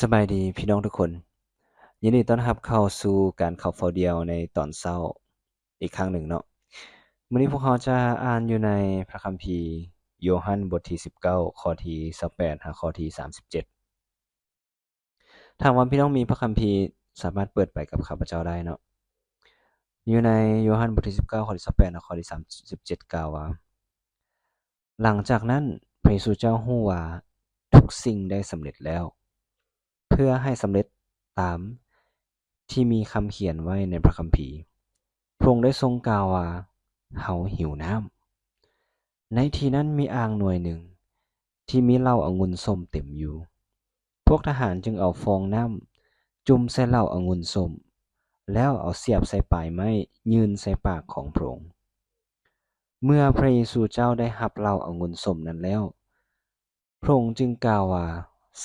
สบายดีพี่น้องทุกคนยินดีต้อนรับเข้าสู่การเข้าเฝ้าเดียวในตอนเช้าอีกครั้งหนึ่งเนาะมื้อนี้พวกเราจะอ่านอยู่ในพระคัมภีร์โยฮันบทที่19ข้อที่28หาข้อที่37ถ้าว่าพี่น้องมีพระคัมภีร์สามารถเปิดไปกับข้าพเจ้าได้เนาะอยู่ในโยฮันบทที่19ข้อที่28หาข้อที่37กล่าวว่าหลังจากนั้นพระเยซูเจ้าฮู้ว่าทุกสิ่งได้สำเร็จแล้วเพื่อให้สำเร็จตามที่มีคำเขียนไว้ในพระคัมภีร์พระองค์ได้ทรงกล่าวว่าเฮาหิวน้ำในที่นั้นมีอ่างหน่วยหนึ่งที่มีเหล้าองุ่นส้มเต็มอยู่พวกทหารจึงเอาฟองน้ำจุ่มใส่เหล้าองุ่นส้มแล้วเอาเสียบใส่ปลายไม้ยื่นใส่ปากของพระองค์เมื่อพระเยซูเจ้าได้รับเหล้าองุ่นส้มนั้นแล้วพระองค์จึงกล่าวว่า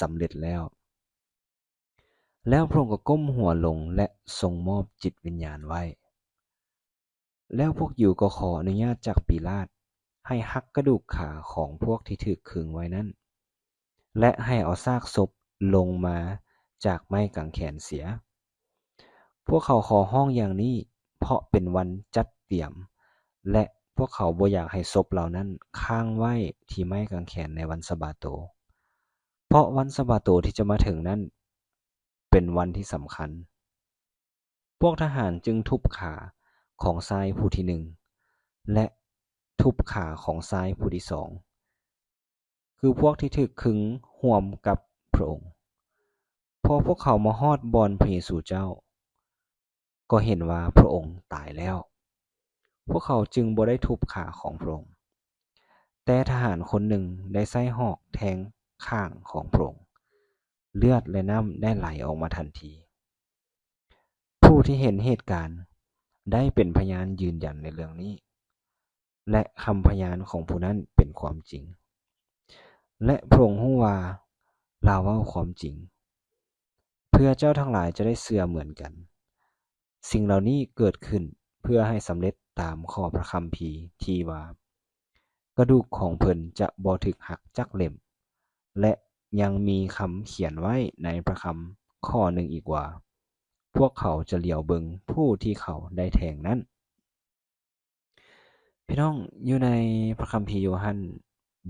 สำเร็จแล้วแล้วพระองค์ก็ก้มหัวลงและทรงมอบจิตวิญญาณไว้แล้วพวกยิวก็ขออนุญาตจากปิลาตให้หักกระดูกขาของพวกที่ถูกขึงไว้นั้นและให้เอาซากศพลงมาจากไม้กางเขนเสียพวกเขาขอร้องอย่างนี้เพราะเป็นวันจัดเตรียมและพวกเขาบ่อยากให้ศพเหล่านั้นค้างไว้ที่ไม้กางเขนในวันสะบาโตเพราะวันสะบาโตที่จะมาถึงนั้นเป็นวันที่สำคัญพวกทหารจึงทุบขาของชายผู้ที่หนึ่งและทุบขาของชายผู้ที่สองคือพวกที่ถูกขึงร่วมกับพระองค์พอพวกเขามาฮอดบอนพระเยซูเจ้าก็เห็นว่าพระองค์ตายแล้วพวกเขาจึงบ่ได้ทุบขาของพระองค์แต่ทหารคนหนึ่งได้ใช้หอกแทงข้างของพระองค์เลือดและน้ำได้ไหลออกมาทันทีผู้ที่เห็นเหตุการณ์ได้เป็นพยานยืนยันในเรื่องนี้และคำพยานของผู้นั้นเป็นความจริงและพระองค์รู้ว่าลาเว้าความจริงเพื่อเจ้าทั้งหลายจะได้เชื่อเหมือนกันสิ่งเหล่านี้เกิดขึ้นเพื่อให้สำเร็จตามข้อพระคัมภีร์ที่ว่ากระดูกของเพิ่นจะบ่ถูกหักจักเล่มและยังมีคำเขียนไว้ในพระคัมภีร์ข้อหนึ่งอีกว่าพวกเขาจะเหลียวเบิงผู้ที่เขาได้แทงนั้นพี่น้องอยู่ในพระคัมภีร์โยฮัน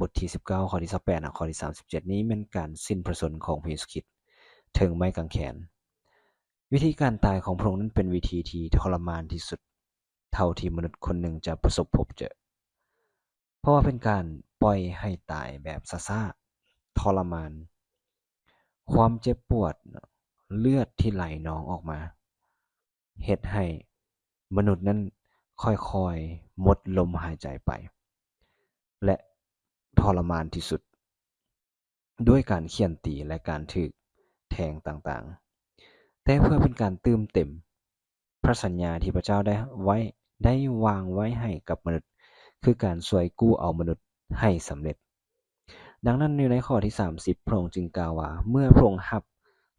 บทที่19ข้อที่28ข้อที่37นี้เป็นการสิ้นพระชนม์ของพระเยซูคริสต์ถึงไม้กางเขนวิธีการตายของพระองค์นั้นเป็นวิธีที่ทรมานที่สุดเท่าที่มนุษย์คนหนึ่งจะประสบพบเจอเพราะว่าเป็นการปล่อยให้ตายแบบซ่าๆทรมานความเจ็บปวดเลือดที่ไหลนองออกมาเฮ็ดให้มนุษย์นั้นค่อยๆหมดลมหายใจไปและทรมานที่สุดด้วยการเฆี่ยนตีและการถูกแทงต่างๆแต่เพื่อเป็นการเติมเต็มพระสัญญาที่พระเจ้าได้วางไว้ให้กับมนุษย์คือการช่วยกู้เอามนุษย์ให้สำเร็จดังนั้นอยู่ในข้อที่30พระองค์จึงกล่าวว่าเมื่อพระองค์รับ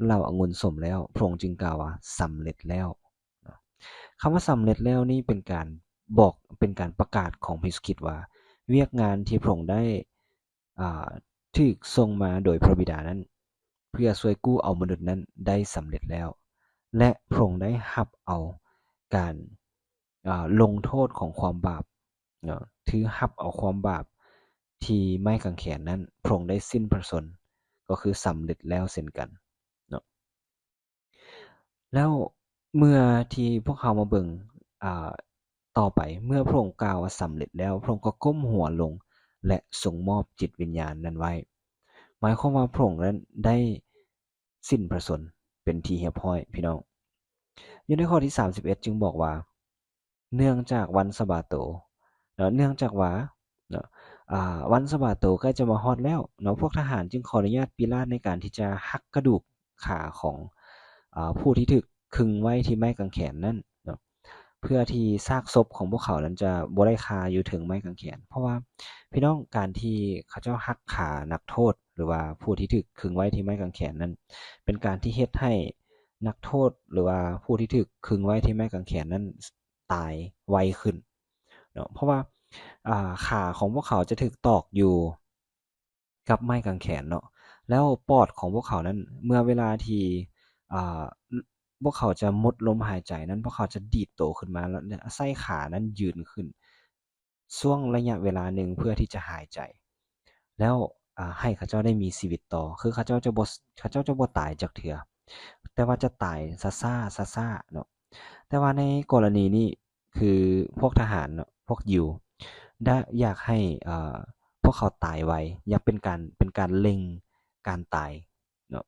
เหล้าองุ่นส้มแล้วพระองค์จึงกล่าวว่าสำเร็จแล้วคำว่าสำเร็จแล้วนี่เป็นการบอกเป็นการประกาศของพระเยซูคริสต์ว่าเวียกงานที่พระองค์ได้ถูกส่งมาโดยพระบิดานั้นเพื่อช่วยกู้เอามนุษย์นั้นได้สำเร็จแล้วและพระองค์ได้รับเอาการลงโทษของความบาปถือรับเอาความบาปที่ไม้กางเขนนั้นพระองค์ได้สิ้นพระชนม์ก็คือสำเร็จแล้วเช่นกันเนาะแล้วเมื่อที่พวกเขามาเบิ่งต่อไปเมื่อพระองค์กล่าวว่าสำเร็จแล้วพระองค์ก็ก้มหัวลงและทรงมอบจิตวิญญาณนั้นไว้หมายความว่าพระองค์นั้นได้สิ้นพระชนม์เป็นที่เรียบร้อยพี่น้องอยู่ในข้อที่31จึงบอกว่าเนื่องจากวันสะบาโตเนื่องจากว่าเนาะวันสะบาโตใกล้จะมาฮอดแล้วเนาะพวกทหารจึงขออนุญาตปิลาตในการที่จะหักกระดูกขาของผู้ที่ถูกขึงไว้ที่ไม้กางเขนนั้นเนาะเพื่อที่ซากศพของพวกเขานั้นจะบ่ได้คาอยู่ถึงไม้กางเขนเพราะว่าพี่น้องการที่เขาเจ้าหักขานักโทษหรือว่าผู้ที่ถูกขึงไว้ที่ไม้กางเขนนั้นเป็นการที่เฮ็ดให้นักโทษหรือว่าผู้ที่ถูกขึงไว้ที่ไม้กางเขนนั้นตายไวขึ้นเนาะเพราะว่าขาของพวกเขาจะถูกตอกอยู่กับไม้กางเขนเนาะ แล้วปอดของพวกเขานั้นเมื่อเวลาที่อ่าพวกเขาจะหมดลมหายใจนั้นพวกเขาจะดีดตัวขึ้นมาแล้วไส้ขานั้นยืนขึ้นช่วงระยะเวลาหนึ่งเพื่อที่จะหายใจแล้วให้เขาเจ้าได้มีชีวิตต่อคือเขาเจ้าจะบ่ตายจักเทื่อแต่ว่าจะตายซ่าๆเนาะแต่ว่าในกรณีนี้คือพวกทหารเนาะพวกยิวได้อยากให้พวกเขาตายไวอยากเป็นการเล็งการตายเนาะ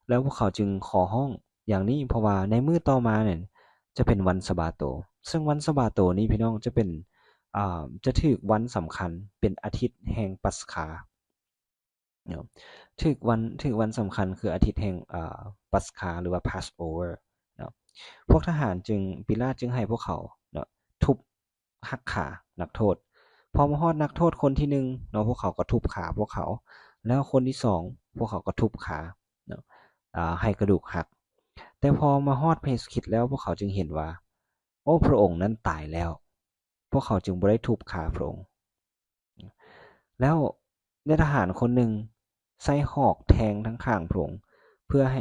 แล้วพวกเขาจึงขอร้องอย่างนี้เพราะว่าในมื้อต่อมาเนี่ยจะเป็นวันสะบาโตซึ่งวันสะบาโตนี้พี่น้องจะเป็นจะถูกวันสำคัญเป็นอาทิตย์แห่งปัสกาเนาะถูกวันสำคัญคืออาทิตย์แห่งปัสกาหรือว่า Passover เนาะพวกทหารจึงปิลาตจึงให้พวกเขาเนาะทุบหักขานักโทษพอมาฮอดนักโทษคนที่1เนาะพวกเขาก็ทุบขาพวกเขาแล้วคนที่2พวกเขาก็ทุบขาเนาะให้กระดูกหักแต่พอมาฮอดเพสคิดแล้วพวกเขาจึงเห็นว่าโอ้พระองค์นั้นตายแล้วพวกเขาจึงบ่ได้ทุบขาพระองค์แล้วในทหารคนหนึ่งใช้หอกแทงทั้งข้างพระองค์เพื่อให้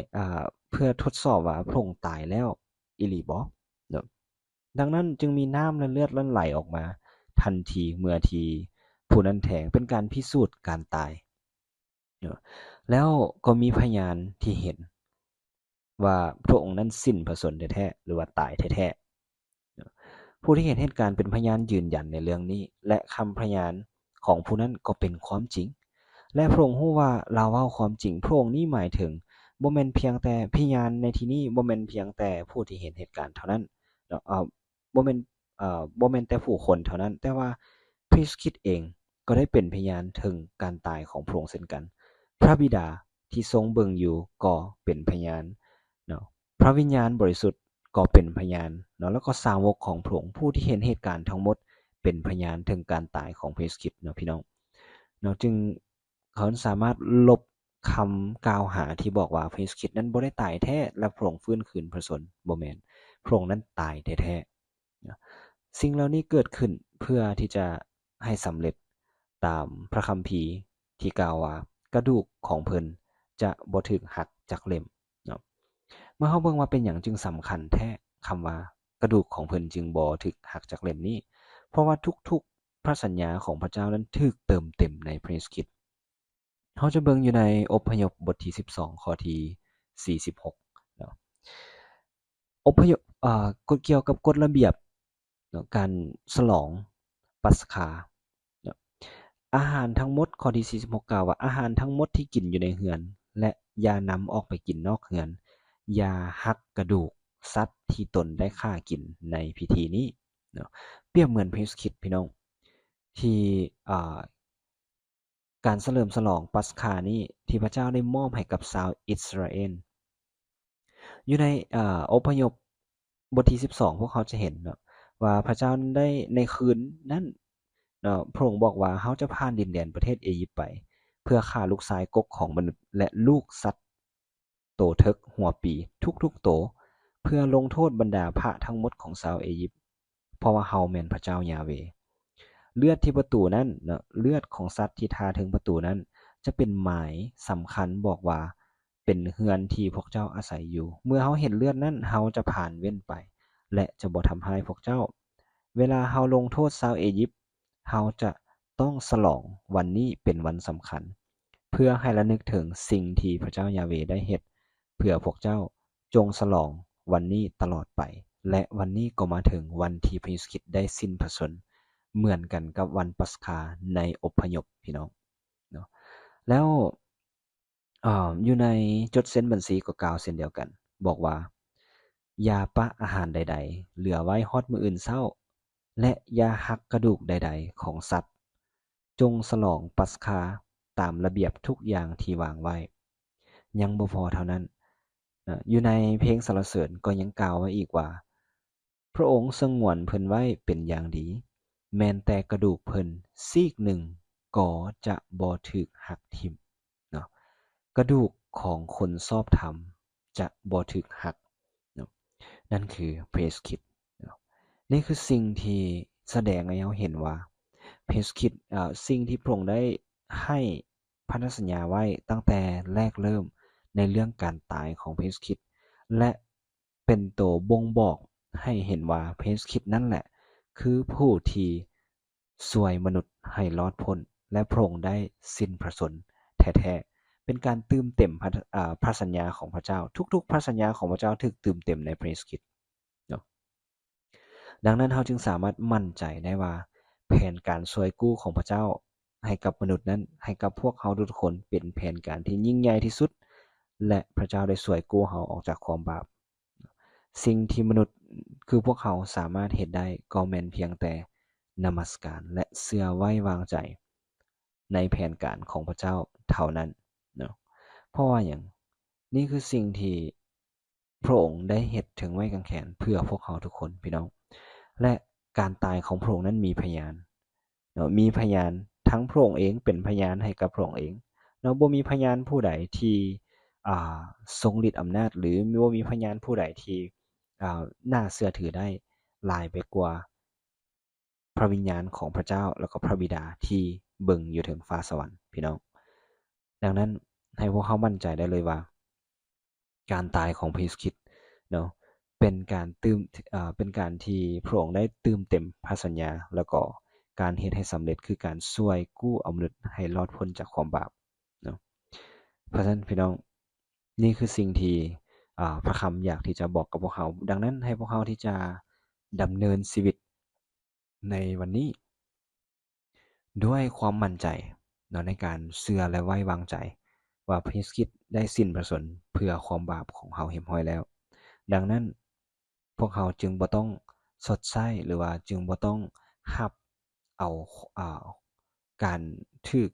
เพื่อทดสอบว่าพระองค์ตายแล้วอีหลีบ่เนาะดังนั้นจึงมีน้ำและเลือดลั่นไหลออกมาทันทีเมื่อที่ผู้นั้นแทงเป็นการพิสูจน์การตายเนาะแล้วก็มีพยานที่เห็นว่าพระองค์นั้นสิ้นพระชนม์แท้ๆหรือว่าตายแท้ๆผู้ที่เห็นเหตุการณ์เป็นพยานยืนยันในเรื่องนี้และคำพยานของผู้นั้นก็เป็นความจริงและพระองค์รู้ว่าเราเว้าความจริงพระองค์นี้หมายถึงบ่แม่นเพียงแต่พยานในที่นี้บ่แม่นเพียงแต่ผู้ที่เห็นเหตุการณ์เท่านั้นเนาะบ่แม่นบ่แม่นแต่ผู้คนเท่านั้นแต่ว่าพริสคิดเองก็ได้เป็นพยานถึงการตายของพระองค์เช่นกันพระบิดาที่ทรงเบิ่งอยู่ก็เป็นพยานเนาะพระวิญญาณบริสุทธิ์ก็เป็นพยานเนาะแล้วก็สาวกของพระองค์ผู้ที่เห็นเหตุการณ์ทั้งหมดเป็นพยานถึงการตายของพริสคิดเนาะพี่น้องเนาะจึงเขาสามารถลบคำกล่าวหาที่บอกว่าพริสคิดนั้นบ่ได้ตายแท้และพระองค์ฟื้นคืนพระชนบ่แม่นพระองค์นั้นตายแท้ๆสิ่งเหล่านี้เกิดขึ้นเพื่อที่จะให้สำเร็จตามพระคัมภีร์ที่กล่าวว่ากระดูกของเพิ่นจะบ่ถูกหักจากเล่มเนาะเมื่อเฮาเบิ่งว่าเป็นหยังจึงสำคัญแท้คำว่ากระดูกของเพิ่นจึงบ่ถูกหักจากเล่มนี้เพราะว่าทุกๆพระสัญญาของพระเจ้านั้นถูกเติมเต็มในพระเยซูคริสต์เราจะเบิ่งอยู่ในอพยพบทที่12ข้อที่46เนาะอพยพกฎเกี่ยวกับกฎระเบียบเนาะการฉลองปัสกาเนาะอาหารทั้งหมดข้อที่46กล่าวว่าอาหารทั้งหมดที่กินอยู่ในเรือนและอย่านำออกไปกินนอกเรือนอย่าหักกระดูกสัตว์ที่ตนได้ฆ่ากินในพิธีนี้เนาะเปรียบเหมือนพระเยซูคริสต์พี่น้องที่การเฉลิมฉลองปัสกานี้ที่พระเจ้าได้มอบให้กับชาวอิสราเอลอยู่ในอพยพบทที่12พวกเขาจะเห็นเนาะว่าพระเจ้าได้ในคืนนั้นเนาะพระองค์บอกว่าเขาจะผ่านดินแดนประเทศอียิปต์ไปเพื่อฆ่าลูกชายกกของมนุษย์และลูกสัตว์โตเทิกหัวปีทุกๆโตเพื่อลงโทษบรรดาพระทั้งหมดของชาวอียิปต์เพราะว่าเฮาแม่นพระเจ้ายาเวห์เลือดที่ประตูนั้นเนาะเลือดของสัตว์ที่ทาถึงประตูนั้นจะเป็นหมายสำคัญบอกว่าเป็นเฮือนที่พวกเจ้าอาศัยอยู่เมื่อเฮาเห็นเลือดนั้นเฮาจะผ่านเว้นไปและจะบ่ทำให้พวกเจ้าเวลาเฮาลงโทษชาวอียิปต์เฮาจะต้องฉลองวันนี้เป็นวันสำคัญเพื่อให้ระลึกถึงสิ่งที่พระเจ้ายาเวห์ได้เฮ็ดเพื่อพวกเจ้าจงฉลองวันนี้ตลอดไปและวันนี้ก็มาถึงวันที่พระเยซูคริสต์ได้สิ้นพระชนม์เหมือนกันกับวันปัสกาในอพยพพี่น้องเนาะแล้วอยู่ในจดเส้นบัญชีก็กล่าวเช่นเดียวกันบอกว่าอย่าปะอาหารใดๆเหลือไว้ฮอดมื้ออื่นเช้าและอย่าหักกระดูกใดๆของสัตว์จงฉลองปัสกาตามระเบียบทุกอย่างที่วางไว้ยังบ่พอเท่านั้นอยู่ในเพลงสรรเสริญก็ยังกล่าวไว้อีกว่าพระองค์สงวนเพิ่นไว้เป็นอย่างดีแม้นแต่กระดูกเพิ่นซีกหนึ่งก็จะบ่ถูกหักทิ่มเนาะกระดูกของคนชอบธรรมจะบ่ถูกหักเนาะนั่นคือพระเยซูคริสต์เนาะนี่คือสิ่งที่แสดงให้เราเห็นว่าพระเยซูคริสต์สิ่งที่พระองค์ได้ให้ พันธสัญญาไว้ตั้งแต่แรกเริ่มในเรื่องการตายของพระเยซูคริสต์และเป็นตัวบ่งบอกให้เห็นว่าพระเยซูคริสต์นั่นแหละคือผู้ที่ช่วยมนุษย์ให้รอดพ้นและพระองค์ได้สิ้นพระชนม์แท้ๆเป็นการเติมเต็มพระสัญญาของพระเจ้าทุกๆพระสัญญาของพระเจ้าถูกเติมเต็มในพระเยซูคริสต์เนาะดังนั้นเราจึงสามารถมั่นใจได้ว่าแผนการช่วยกู้ของพระเจ้าให้กับมนุษย์นั้นให้กับพวกเขาทุกคนเป็นแผนการที่ยิ่งใหญ่ที่สุดและพระเจ้าได้ช่วยกู้เราออกจากความบาปสิ่งที่มนุษย์คือพวกเขาสามารถเฮ็ดได้ก็แม่นเพียงแต่นมัสการและเชื่อไว้วางใจในแผนการของพระเจ้าเท่านั้นเนาะเพราะว่าหยังนี่คือสิ่งที่พระองค์ได้เฮ็ดถึงไม้กางเขนเพื่อพวกเขาทุกคนพี่น้องและการตายของพระองค์นั้นมีพยานเนาะมีพยานทั้งพระองค์เองเป็นพยานให้กับพระองค์เองเนาะบ่มีพยานผู้ใดที่ทรงฤทธิ์อำนาจหรือบ่มีพยานผู้ใดที่น่าเชื่อถือได้หลายไปกว่าพระวิญญาณของพระเจ้าแล้วก็พระบิดาที่เบิ่งอยู่ถึงฟ้าสวรรค์พี่น้องดังนั้นให้พวกเขามั่นใจได้เลยว่าการตายของพระเยซูคริสต์เนาะเป็นการเป็นการที่พระองค์ได้เติมเต็มพระสัญญาแล้วก็การเฮ็ดให้สำเร็จคือการช่วยกู้เอามนุษย์ให้รอดพ้นจากความบาปเนาะเพราะฉะนั้นพี่น้องนี่คือสิ่งที่พระคำอยากที่จะบอกกับพวกเขาดังนั้นให้พวกเขาที่จะดำเนินชีวิตในวันนี้ด้วยความมั่นใจเนาะในการเชื่อและไว้วางใจว่าพระเยซูคริสต์ได้สิ้นพระชนม์เพื่อความบาปของเขาเรียบร้อยแล้วดังนั้นพวกเขาจึงบ่ต้องชดใช้หรือว่าจึงบ่ต้องรับเอาอ่าการถูก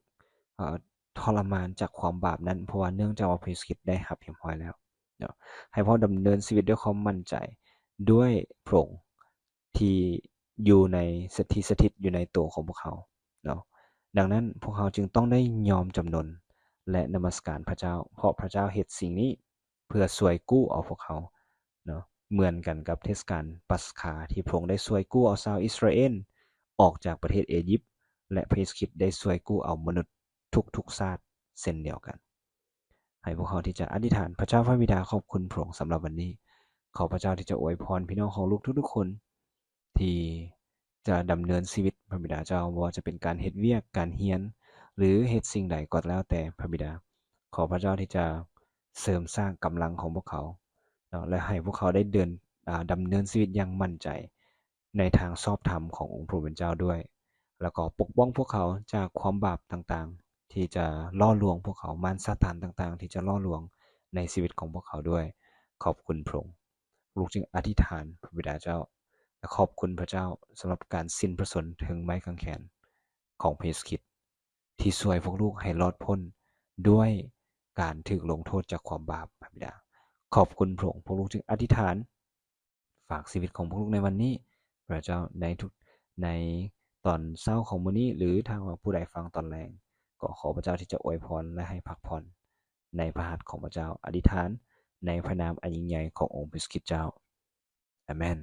ทรมานจากความบาปนั้นเพราะว่าเนื่องจากว่าพระเยซูคริสต์ได้รับเรียบร้อยแล้วเนาะให้พวกดำเนินชีวิตด้วยความมั่นใจด้วยพระองค์ที่อยู่ในสถิตอยู่ในตัวของพวกเขาเนาะดังนั้นพวกเขาจึงต้องได้ยอมจำนนและนมัสการพระเจ้าเพราะพระเจ้าเฮ็ดสิ่งนี้เพื่อช่วยกู้เอาพวกเขาเนาะเหมือนกันกับเทศกาลปัสกาที่พระองค์ได้ช่วยกู้เอาชาวอิสราเอลออกจากประเทศอียิปต์และพระเยซูคริสต์ได้ช่วยกู้เอามนุษย์ทุกๆชาติเช่นเดียวกันให้พวกเขาที่จะอธิษฐานพระเจ้าพระบิดาขอบคุณพระองค์สำหรับวันนี้ขอพระเจ้าที่จะอวยพรพี่น้องของลูกทุกๆคนที่จะดำเนินชีวิตพระบิดาเจ้าบ่ว่าจะเป็นการเฮ็ดเวียกการเรียนหรือเฮ็ดสิ่งใดก็แล้วแต่พระบิดาขอพระเจ้าที่จะเสริมสร้างกำลังของพวกเขาและให้พวกเขาได้ดำเนินชีวิตอย่างมั่นใจในทางชอบธรรมขององค์พระผู้เป็นเจ้าด้วยแล้วก็ปกป้องพวกเขาจากความบาปต่างๆที่จะล่อลวงพวกเขามารซาตานต่างๆที่จะล่อลวงในชีวิตของพวกเขาด้วยขอบคุณพระองค์ลูกจึงอธิษฐานพระบิดาเจ้าและขอบคุณพระเจ้าสำหรับการสิ้นพระชนม์ถึงไม้กางเขนของพระเยซูคริสต์ที่ช่วยพวกลูกให้รอดพ้นด้วยการถูกลงโทษจากความบาปพระบิดาขอบคุณพระองค์พวกลูกจึงอธิษฐานฝากชีวิตของพวกลูกในวันนี้พระเจ้าในตอนเช้าของมื้อนี้หรือถ้าว่าผู้ใดฟังตอนแลงก็ขอพระเจ้าที่จะอวยพรและให้พักผ่อนในพระหัตถ์ของพระเจ้าอธิษฐานในพระนามอันยิ่งใหญ่ขององค์พระคริสต์เจ้าอาเมน